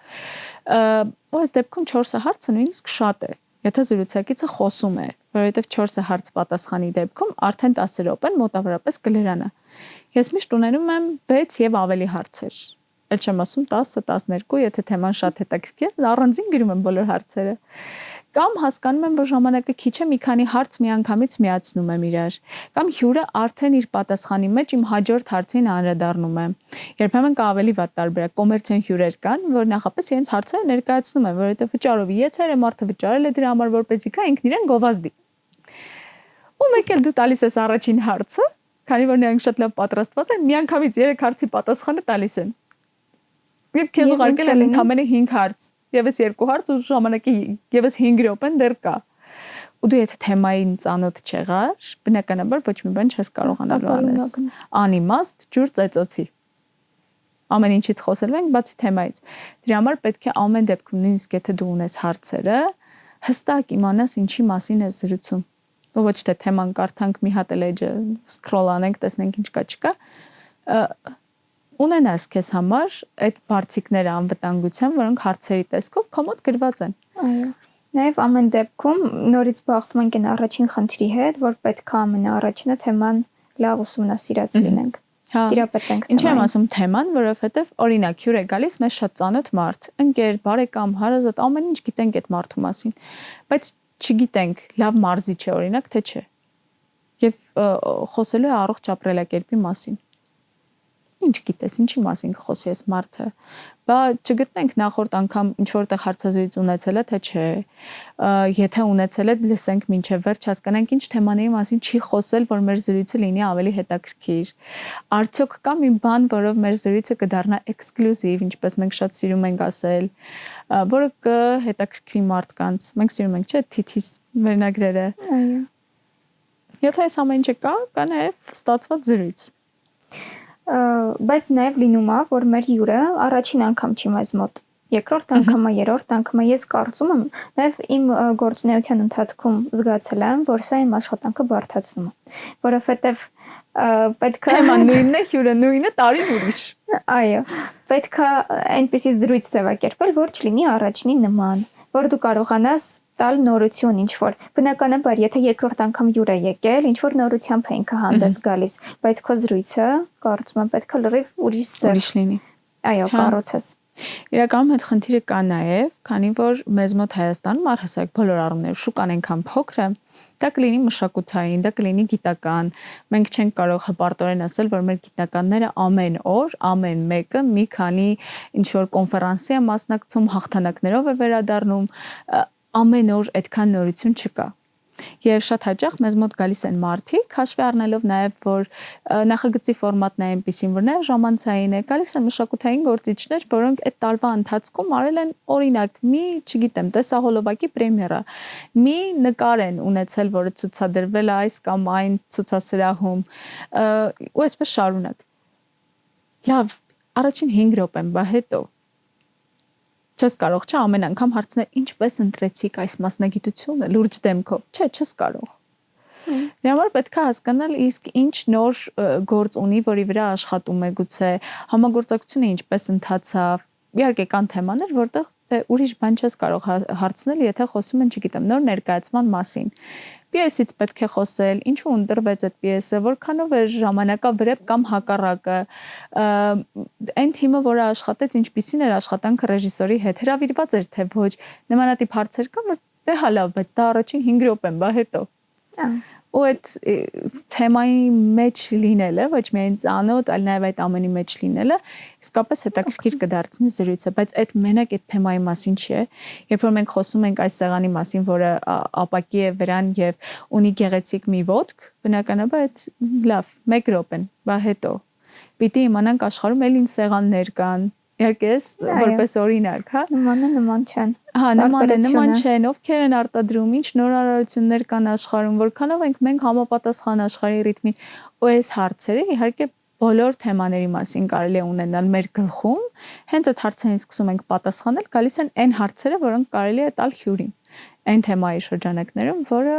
Ու այս դեպքում 4 հարցը նույնիսկ շատ է։ Եթե զրուցակիցը խոսում է, որովհետև 4 հարց պատասխանի դեպքում արդեն 10 րոպեն մոտավորապես կլրանա։ Ես միշտ ունենում եմ 6 եւ ավելի հարցեր։ Էլ չեմ ասում 10, 12, եթե թեման շատ հետաքրքիր է, առանձին գրում եմ բոլոր հարցերը։ Կամ հասկանում եմ, որ ժամանակը քիչ է, մի քանի հարց միանգամից միացնում եմ իրար, կամ հյուրը արդեն իր պատասխանի մեջ իմ հաջորդ հարցին անդրադառնում է։ Երբեմն կա ավելի վատ տարբերակ, կոմերցիոն հյուրեր կան, որ նախապես իրենց հարցերը ներկայացնում են, որովհետև վճարովի եթեր է, մարդը վճարել է դրա համար, որպեսզի կա ինքն իրեն գովազդի։ Ու մեկ էլ դու տալիս ես առաջին հարցը, քանի որ նրանք շատ լավ պատրաստված են, միանգամից 3 հարցի պատասխանը տալիս են։ Եվ քեզ ուղարկել են ընդամենը 5 հարց, եւս 2 հարց ու ժամանակի եւս 5 րոպեն դեռ կա։ Ու դու եթե թեմային ծանոթ չեղար, բնականաբար ոչ մի բան չես կարողանալու անես։ Անիմաստ ջուր ծեծոցի։ Ամեն ինչից խոսելու ենք, բացի թեմայից։ Դրա համար պետք է ամեն դեպքում, նույնիսկ եթե դու ունես հարցերը, հստակ իմանաս ինչի մասին ես զրուցում։ Ու ոչ թե թեման կարդանք, մի հատ էլ էջը սկրոլ անենք, տեսնենք ինչ կա չկա։ Ունենաս քեզ համար այդ բարձիկները անվտանգության, որոնք հարցերի տեսքով կոմոդ գրված են։ Այո։ Նաև ամեն դեպքում նորից բախվում ենք այն առաջին խնդրի հետ, որ պետք է ամենաառաջինը թեման լավ ուսումնասիրած լինենք։ Տիրապետենք թեմային։ Ինչ եմ ասում թեման, որովհետև օրինակ հյուր է գալիս մեզ շատ ծանոթ մարդ, ընկեր, բարեկամ, հարազատ, ամեն ինչ գիտենք այդ մարդու մասին, բայց չգիտենք լավ մարզիչ է օրինակ, թե չէ։ Եվ խոսելու է առողջ ապրելակերպի մասին։ Ինչ գիտես, ինչի մասին կխոսի այս մարդը։ Բա չգտնենք նախորդ անգամ ինչ որտեղ հարցազրույց ունեցել է, թե չէ։ Եթե ունեցել է, լսենք մինչև վերջ, հասկանանք ինչ թեմաների մասին չի խոսել, որ մեր զրույցը լինի ավելի հետաքրքիր։ Արդյոք կա մի բան, որով մեր զրույցը կդառնա էքսկլյուզիվ, ինչպես մենք շատ սիրում ենք ասել, որը կհետաքրքրի մարդկանց։ Մենք սիրում ենք, չէ՞, թիթիզ վերնագրերը։ Այո։ Եթե այս ամեն ինչը կա նաև ստացված զրույց։ բայց նաև լինում է, որ մեր հյուրը առաջին անգամ չի մեզ մոտ, երկրորդ անգամը, երրորդ անգամը ես կարծում եմ, նաև իմ գործունեության ընթացքում զգացել եմ, որ սա իմ աշխատանքը բարդացնում է, որովհետև պետք է թեման նույնն է, հյուրը նույնը, տարին ուրիշ։ Այո, պետք է այնպեսի զրույց ձևակերպել, որ չլինի առաջինի նման, որ դու կարողանաս տալ նորություն ինչ-որ։ Բնականաբար, եթե երկրորդ անգամ հյուր է եկել, ինչ-որ նորությամբ է ինքը հանդես գալիս, բայց քո զրույցը, կարծում եմ, պետք է լրիվ ուրիշ լինի։ Այո, կառուցես։ Իրականում այդ խնդիրը կա նաև, քանի որ մեզ մոտ Հայաստանում առհասարակ բոլոր առումներով շուկան այնքան փոքր է, դա կլինի մշակութային, դա կլինի գիտական։ Մենք չենք կարող հպարտորեն ասել, որ մեր գիտնականները ամեն օր, ամեն մեկը մի քանի ինչ-որ կոնֆերանսի է մասնակցում, հաղթանակներով է վերադառնում, ամեն օր այդքան նորություն չկա։ Եվ շատ հաճախ մեզ մոտ գալիս են մարդիկ, հաշվի առնելով նաև, որ նախագծի ֆորմատն է այնպեսին, որ նաև ժամանցային է, գալիս են մշակութային գործիչներ, որոնք այդ տարվա ընթացքում արել են օրինակ մի, չգիտեմ, տեսահոլովակի պրեմիերա, մի նկար են ունեցել, որը ցուցադրվել է այս կամ այն ցուցասրահում, ու այսպես շարունակ։ Լավ, առաջին 5 րոպեն, բա հետո չես կարող, չէ, ամեն անգամ հարցնել ինչպես ընտրեցիք այս մասնագիտությունը լուրջ դեմքով, չէ, չես կարող։ Դրա համար պետք է հասկանալ իսկ ինչ նոր գործ ունի, որի վրա աշխատում է, գուցե համագործակցությունը ինչպես ընթացավ։ Իհարկե կան թեմաներ, որտեղ ուրիշ բան չես կարող հարցնել, եթե խոսում են, չգիտեմ, նոր ներկայացման մասին։ Պիեսից պետք է խոսել, ինչու ընտրվեց այդ պիեսը, որքանով է ժամանակավրեպ կամ հակառակը, այն թիմը, որը աշխատեց, ինչպիսին էր աշխատանքը ռեժիսորի հետ, հրավիրված էր թե ոչ, նմանատիպ հարցեր կան, որ դե հա լավ, բայց դա առաջին 5 րոպեն, բա հետո։ Ու այդ թեմայի մեջ լինելը, ոչ միայն ծանոթ, այլ նաև այդ ամենի մեջ լինելը, իսկապես հետաքրքիր կդարձնի զրույցը, բայց այդ մենակ այդ թեմայի մասին չէ, երբ որ մենք խոսում ենք այս սեղանի մասին, որը ապակի է վրան եւ ունի գեղեցիկ մի ոտք, բնականաբար այդ լավ, 1 րոպեն, բա հետո։ Պիտի իմանանք աշխարհում էլ ինչ սեղաններ կան, իհարկե որպես օրինակ, հա։ Նման չեն։ Հա, նման չեն, ովքեր են արտադրում, ինչ նորարարություններ կան աշխարհում, որքանով մենք համապատասխան աշխարհի ռիթմին, ու այս հարցերը իհարկե բոլոր թեմաների մասին կարելի է ունենալ մեր գլխում, հենց այդ հարցերին սկսում ենք պատասխանել, գալիս են այն հարցերը, որոնք կարելի է տալ հյուրին։ Այն թեմայի շրջանակներում, որը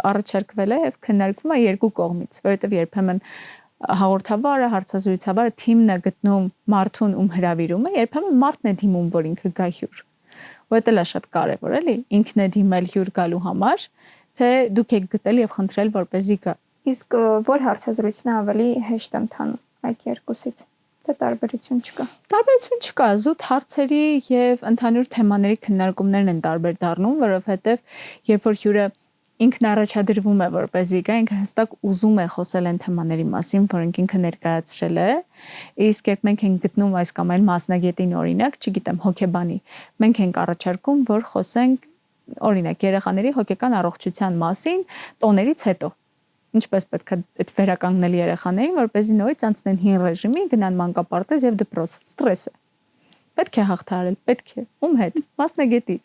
առաջարկվել է եւ քննարկվում է երկու կողմից, որովհետեւ երբեմն հաղորդավարը, հարցազրույցավարը թիմն է գտնում մարդուն ում հրավիրում է, երբեմն մարդն է դիմում, որ ինքը գա հյուր։ Ու դա է շատ կարևոր, էլի, ինքն է դիմել հյուր գալու համար, թե դուք եք գտել եւ խնդրել, որպեսզի գա։ Իսկ որ հարցազրույցն է ավելի հեշտ ընթանում այդ երկուսից։ Դա տարբերություն չկա։ Տարբերություն չկա, զուտ հարցերի եւ ընդհանուր թեմաների քննարկումներն են տարբեր դառնում, որովհետեւ երբ որ հյուրը ինքն առաջադրվում է, որպեսզի գա, ինքը հստակ ուզում է խոսել այն թեմաների մասին, որոնք ինքը ներկայացրել է, իսկ երբ մենք ենք գտնում այս կամ այլ մասնագետին օրինակ, չգիտեմ, հոգեբանի, մենք ենք առաջարկում, որ խոսենք օրինակ երեխաների հոգեկան առողջության մասին տոներից հետո։ Ինչպես պետք է այդ վերականգնել երեխաներին, որպեսզի նորից անցնեն հին ռեժիմի, գնան մանկապարտեզ եւ դպրոց։ Ստրես է։ Պետք է հաղթահարել, պետք է։ Ում հետ։ Մասնագետի։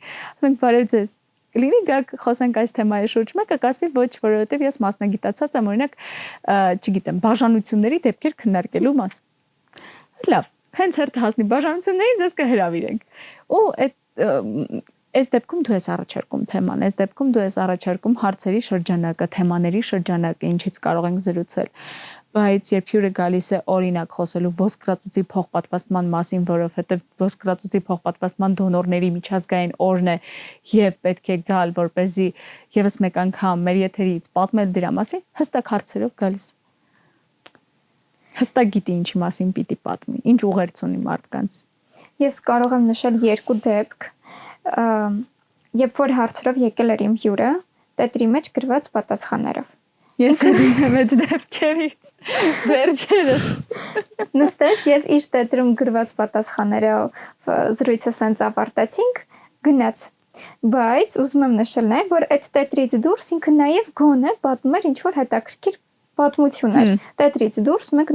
Մենք բարև ձեզ։ Կլինի գաք խոսենք այս թեմայի շուրջ, մեկը կասի ոչ, որովհետև ես մասնագիտացած եմ, օրինակ, չգիտեմ, բաժանությունների դեպքեր քննարկելու մաս։ Լավ, հենց հերթ հասնի բաժանություններին ձեզ կհրավիրենք։ Ու այս դեպքում դու ես առաջարկում թեման, այս դեպքում դու ես առաջարկում հարցերի շրջանակը, թեմաների շրջանակը, ինչից կարող ենք զրուցել։ Բայց երբ հյուրը գալիս է օրինակ խոսելու ոսկրածուծի փոխպատվաստման մասին, որովհետև ոսկրածուծի փոխպատվաստման դոնորների միջազգային օրն է եւ պետք է գալ, որպեսզի եւս մեկ անգամ մեր եթերից պատմել դրա մասին, հստակ հարցերով գալիս։ Հստակ գիտի ինչի մասին պիտի պատմի, ինչ ուղերձ ունի մարդկանց։ Ես կարող եմ նշել 2 դեպք, երբ որ հարցերով եկել էր իմ հյուրը, տետրի մեջ գրված պատասխաններով։ Ես եմ այդ դեպքերից վերջերս նստեց եւ իր տետրում գրված պատասխաններով զրույցը սենց ավարտեցինք, գնաց։ Բայց ուզում եմ նշել նաեւ, որ այդ տետրից դուրս ինքը նաեւ գոնե պատմում էր ինչ-որ հետաքրքիր պատմություններ։ Տետրից դուրս մենք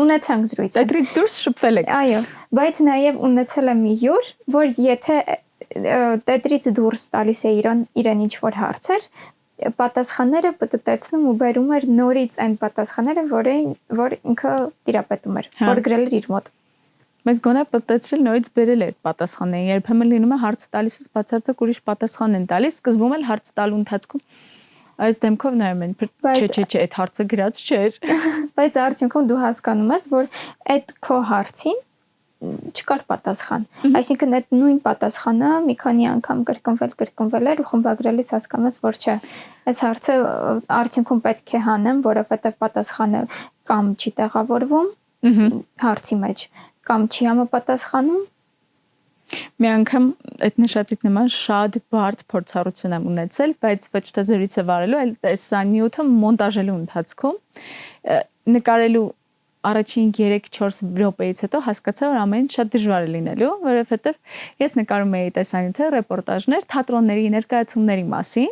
ունեցանք զրույց։ Տետրից դուրս շփվել եք։ Այո, բայց նաեւ ունեցել եմ մի հյուր, որ եթե տետրից դուրս տալիս է իրեն ինչ-որ հարցեր, պատասխանները պատտեցնում ու բերում էր նորից այն պատասխանները, որ ինքը տիրապետում էր, որ գրել էր իր մոտ։ Բայց գոնե պատտեցրել նորից բերել այդ պատասխանները։ Երբեմն լինում է հարցը տալիս ես բացարձակ ուրիշ պատասխան են տալիս, սկզբում էլ հարցը տալու ընթացքում այս դեմքով նայում են, չէ, այդ հարցը գրած չէր։ Բայց արդյունքում դու հասկանում ես, որ այդ քո հարցին չկար պատասխան։ Այսինքն այդ նույն պատասխանը մի քանի անգամ կրկնվել էր ու խմբագրելիս հասկանում ես, որ չէ, այս հարցը արդյունքում պետք է հանեմ, որովհետև պատասխանը կամ չի տեղավորվում հարցի մեջ, կամ չի համապատասխանում։ Մի անգամ այդ նշածիդ նման շատ բարդ փորձառություն եմ ունեցել, բայց ոչ թե զրույցը վարելու, այլ սա նյութը մոնտաժելու ընթացքում նկարելու առաջին 3-4 րոպեից հետո հասկացա, որ ամեն ինչ շատ դժվար է լինելու, որովհետև ես նկարում էի տեսանյութեր, ռեպորտաժներ, թատրոնների ներկայացումների մասին։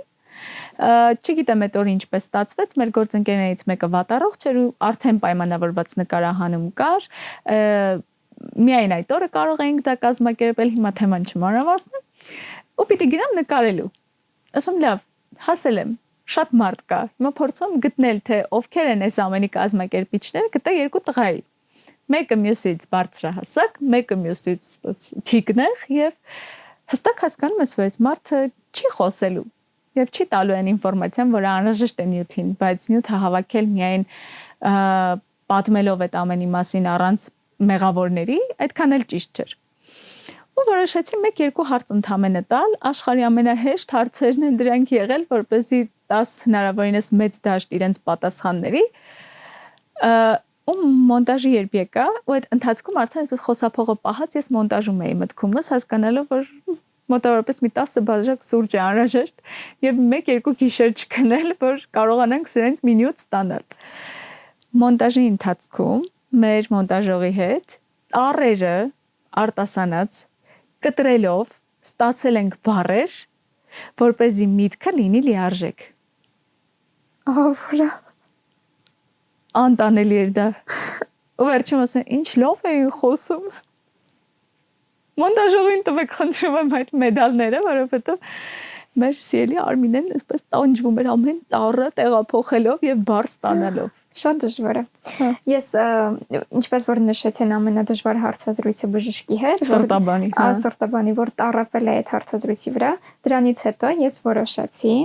Չգիտեմ այդ օրը ինչպես ստացվեց, մեր գործընկերներից մեկը վատառողջ էր ու արդեն պայմանավորված նկարահանում կար։ Միայն այդ օրը կարող էինք դա կազմակերպել, հիմա թեման չմանրամասնեմ։ Ու պիտի գնամ նկարելու։ Ասում լավ, հասել եմ։ Շատ մարդ կա։ Հիմա փորձում գտնել, թե ովքեր են այս ամենի կազմակերպիչները, գտա 2 տղայի։ Մեկը մյուսից բարձրահասակ, մեկը մյուսից թիկնեղ եւ հստակ հասկանում ես, որ այս մարդը չի խոսելու եւ չի տալու այն ինֆորմացիան, որը անհրաժեշտ է նյութին, բայց նյութը հավաքել միայն պատմելով այդ ամենի մասին առանց մեղավորների, այդքան էլ ճիշտ չէր։ Ու որոշեցի 1-2 հարց ընդամենը տալ, աշխարհի ամենահեշտ հարցերն են դրանք եղել, որպեսզի 10 հնարավորինս մեծ դաշտ իրենց պատասխանների ու մոնտաժի երբ եկա ու այդ ընթացքում արդեն այսպես խոսափողը պահած ես մոնտաժում էի մտքումս հասկանալով որ մոտավորապես մի 10 բաժակ սուրճ է անհրաժեշտ եւ 1-2 գիշեր չքնել որ կարողանանք սրանց մի նյութ ստանալ մոնտաժի ընթացքում մեր մոնտաժողի հետ առերը արտասանած կտրելով ստացել ենք բառեր որպեսզի միտքը լինի լիարժեք Ահա անտանելի էր դա։ Ու վերջում ասում ինչ լավ էին խոսում։ Մոնտաժողին տվեք խնդրում եմ այդ մեդալները, որովհետև մեր սիրելի Արմինեն այսպես տանջվում էր ամեն տառը տեղափոխելով եւ բառ ստանալով։ Շատ դժվար է։ Ես ինչպես որ նշեցին ամենադժվար հարցազրույցը բժշկի հետ, սրտաբանի, որ տառապել է այդ հարցազրույցի վրա, դրանից հետո ես որոշեցի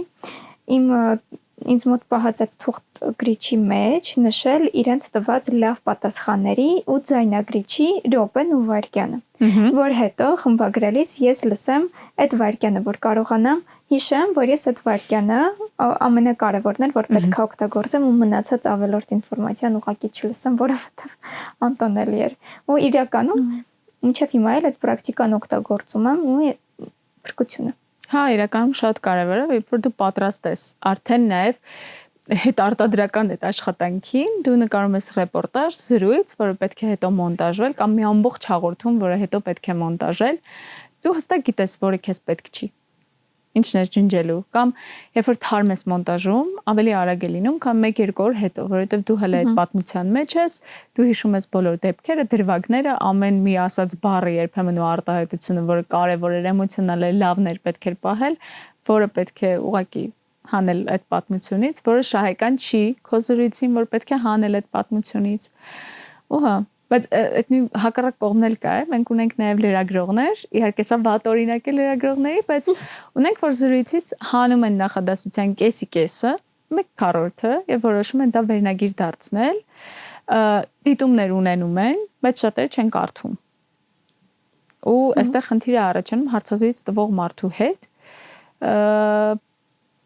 ինձ մոտ պահած այդ թուղթ գրիչի մեջ նշել իրենց տված լավ պատասխանների ու ձայնագրիչի րոպեն ու վայրկյանը, որ հետո խմբագրելիս ես լսեմ այդ վայրկյանը, որ կարողանամ հիշեմ, որ ես այդ վայրկյանը ամենակարևորն էր, որ պետք է օգտագործեմ ու մնացած ավելորդ ինֆորմացիան ուղղակի չլսեմ, որովհետև անտանելի էր։ Ու իրականում մինչև հիմա էլ այդ պրակտիկան օգտագործում եմ ու փրկությունը Հա, իրականում շատ կարևոր է, երբ որ դու պատրաստ ես, արդեն նաև հետարտադրական այդ աշխատանքին, դու նկարում ես ռեպորտաժ, զրույց, որը պետք է հետո մոնտաժվել, կամ մի ամբողջ հաղորդում, որը հետո պետք է մոնտաժել, դու հստակ գիտես, որը քեզ պետք չի։ Ինչն ես ջնջելու, կամ երբ որ թարմ ես մոնտաժում, ավելի արագ է լինում, քան 1-2 օր հետո, որովհետև դու հələ այդ պատմության մեջ ես, դու հիշում ես բոլոր դեպքերը, դրվագները, ամեն մի ասած բառը երբեմն ու արտահայտությունը, որը կարևոր էր, էմոցիոնալ էր, լավն էր, պետք էր պահել, որը պետք է ուղղակի հանել այդ պատմությունից, որը շահեկան չի քո զրույցին, որ պետք է հանել այդ պատմությունից։ Ու հա Բայց այդ նույն հակառակ կողմն էլ կա, մենք ունենք նաև լրագրողներ, իհարկե սա վատ օրինակ է լրագրողների, բայց ունենք որ զրույցից հանում են նախադասության կեսը, 1/4 եւ որոշում են դա վերնագիր դարձնել, դիտումներ ունենում են, բայց շատերը չեն կարդում։ Ու այստեղ խնդիր է առաջանում հարցազրույց տվող մարդու հետ,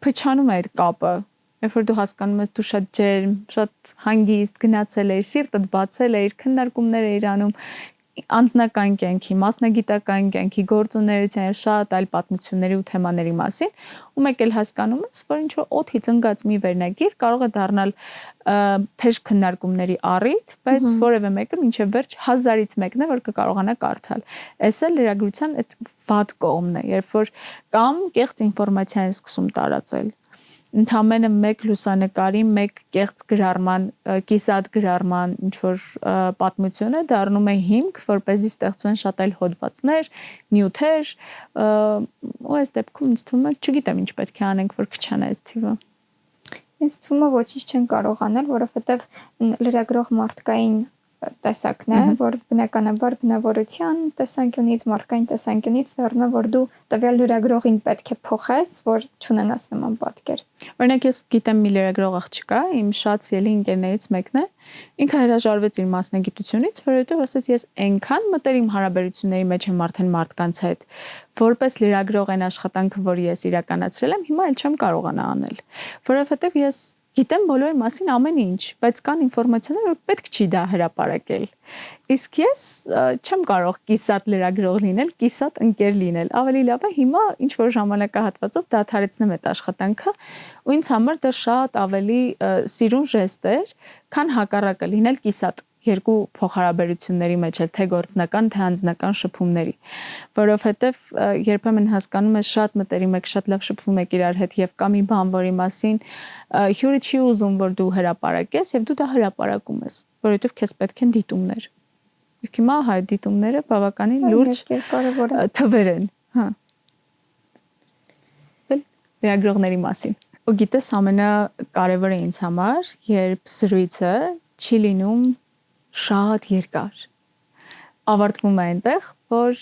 փչանում է այդ կապը Երբ որ դու հասկանում ես դու շատ ջերմ, շատ հանգիստ գնացել ես, սիրտդ բացել ես, քննարկումներ ես անում անձնական կյանքի, մասնագիտական կյանքի, գործունեության շատ այլ պատմությունների ու թեմաների մասին, ու մեկ էլ հասկանում ես, որ ինչ որ օդից ընկած մի վերնագիր կարող է դառնալ թեժ քննարկումների առիթ, բայց որևէ մեկը մինչև վերջ 1000-ից մեկն է, որ կկարողանա կարդալ։ Այս էլ լրագրության այդ վատ կողմն է, երբ որ կամ կեղծ ինֆորմացիա են սկսում տարածել ընդամենը մեկ լուսանկարի, մեկ կեղծ գրառման, կիսատ գրառման ինչ որ պատմություն է դառնում է հիմք, որպեսզի ստեղծվեն շատ այլ հոդվածներ, նյութեր, ու այս դեպքում ինձ թվում է, չգիտեմ ինչ պետք է անենք, որ քչանա այս թիվը։ Ինձ թվում է ոչինչ չեն կարող անել, որովհետև լրագրող մարդկային տեսակն է, որ բնականաբար բնավորության տեսանկյունից, մարդկային տեսանկյունից դառնում է, որ դու տվյալ լրագրողին պետք է փոխես, որ չունենաս նման պատկեր։ Օրինակ ես գիտեմ մի լրագրող աղջկա, իմ շատ սիրելի ընկերներից մեկն է, ինքը հրաժարվեց իր մասնագիտությունից, որովհետև ասաց ես այնքան մտերիմ հարաբերությունների մեջ եմ արդեն մարդկանց հետ, որպես լրագրող այն աշխատանքը, որ ես իրականացրել եմ, հիմա էլ չեմ կարողանա անել, որովհետև ես գիտեմ բոլորի մասին ամեն ինչ, բայց կան ինֆորմացիաներ, որ պետք չի դա հրապարակել։ Իսկ ես չեմ կարող կիսատ լրագրող լինել, կիսատ ընկեր լինել։ Ավելի լավ է հիմա ինչ որ ժամանակահատվածով դադարեցնեմ այդ աշխատանքը, ու ինձ համար դա շատ ավելի սիրուն ժեստ էր, քան հակառակը լինել կիսատ երկու փոխհարաբերությունների մեջ էլ թե գործնական, թե անձնական շփումների, որովհետև երբեմն հասկանում ես շատ մտերիմ եք, շատ լավ շփվում եք իրար հետ եւ կա մի բան, որի մասին հյուրը չի ուզում, որ դու հրապարակես եւ դու դա հրապարակում ես, որովհետև քեզ պետք են դիտումներ։ Իսկ հիմա այդ դիտումները բավականին լուրջ թվեր են, հա։ Լրագրողների մասին։ Ու գիտես ամենակարևորը ինձ համար, երբ զրույցը չի լինում շատ երկար, ավարտվում է այնտեղ, որ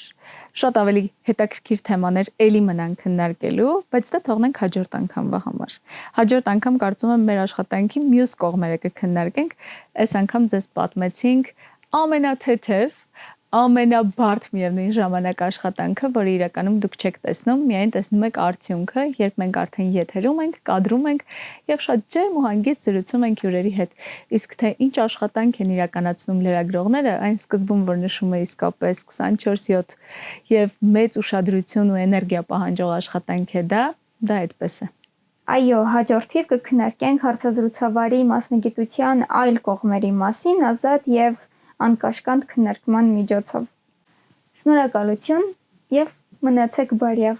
շատ ավելի հետաքրքիր թեմաներ էլի մնան քննարկելու, բայց դա թողնենք հաջորդ անգամվա համար։ Հաջորդ անգամ կարծում եմ մեր աշխատանքի մյուս կողմերը կքննարկենք, այս անգամ ձեզ պատմեցինք ամենաթեթև, ամենաբարդ միևնույն ժամանակ աշխատանքը, որը իրականում դուք չեք տեսնում, միայն տեսնում եք արդյունքը, երբ մենք արդեն եթերում ենք, կադրում ենք եւ շատ ջերմ ու հանգիստ զրուցում ենք հյուրերի հետ։ Իսկ թե ինչ աշխատանք են իրականացնում լրագրողները, այն սկզբում որ նշում է իսկապես 24/7 եւ մեծ ուշադրություն ու էներգիա պահանջող աշխատանք է դա այդպես է։ Այո, հաջորդիվ կքննարկենք հարցազրույցավարի մասնագիտության այլ կողմերի մասին ազատ եւ անկաշկանդ քննարկման միջոցով։ Շնորհակալություն եւ մնացեք բարյավ։